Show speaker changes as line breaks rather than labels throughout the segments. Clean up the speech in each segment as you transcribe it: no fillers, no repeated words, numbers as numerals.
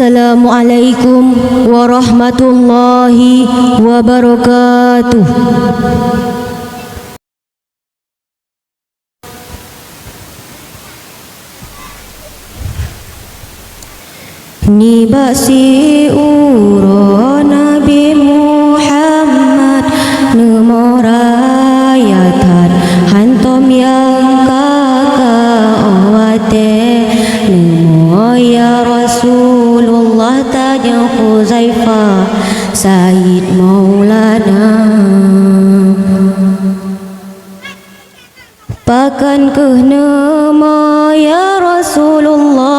Assalamualaikum warahmatullahi wabarakatuh. Ni basi uro Nabi Muhammad nemorayatan hantom yang kakak awate nemo ya Rasulullah tanya Huzaifah Sayyid Maulana pakan ke nama ya Rasulullah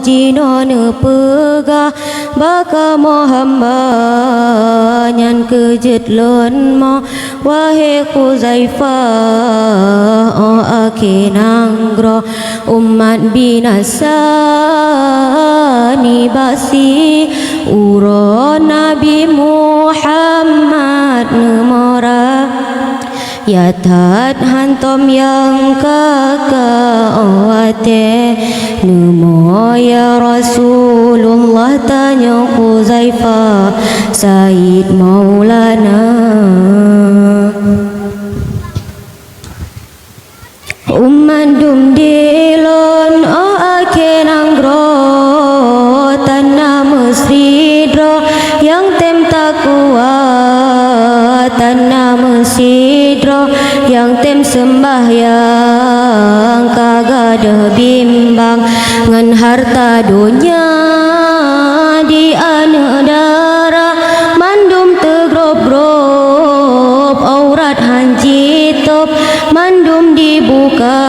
jino ne pegah baka Muhammad nyan kejet lon mo wahai Huzaifah o akinanggro umat binasa ni basi uro Nabi Muhammad nemora ya tat hantom yang kakak awate nemo ya Rasulullah tanya Huzaifah Sayyid Maulana umandum dilon o akenanggro tanah mesridro yang tem takwa tanah mesidro yang tem sembahyang kagada bimbang ngan harta dunia di anedara mandum tegrob-grob aurat hancitop mandum dibuka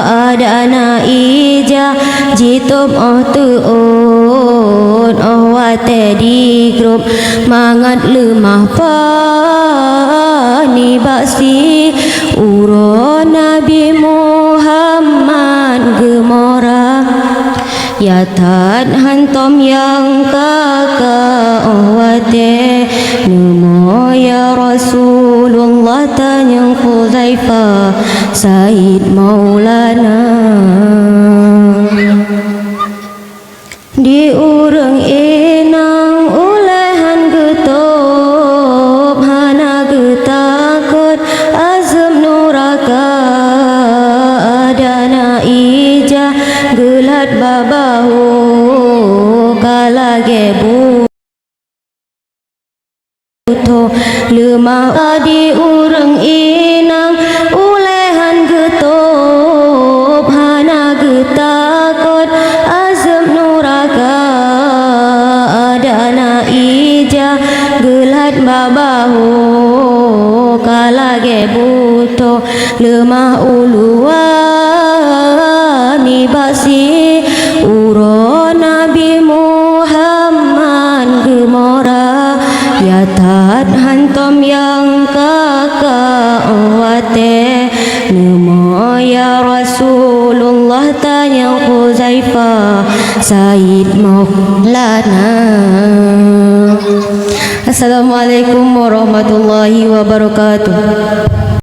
ada anak ija jitop oh tuun oh wate di grup mangat lemah pani basi uro Nabi Muhammad gemora ya tat hantom yang kakak awate nemo ya Rasulullah tanya Huzaifah Sayyid Maulana di urang enang ulehan getop hana getakut azam nuraka adana ija gelat babahu kalage buto lemah di urang enang ulehan getop hana getakut azam nuraka adana ija gelat babahu kalage buto lemah uluan ni basi uro Nabi Muhammad gemora ya tat hantom yang kakak awate nemo ya Rasulullah tanya Huzaifah Sayyid Maulana. Assalamualaikum warahmatullahi wabarakatuh.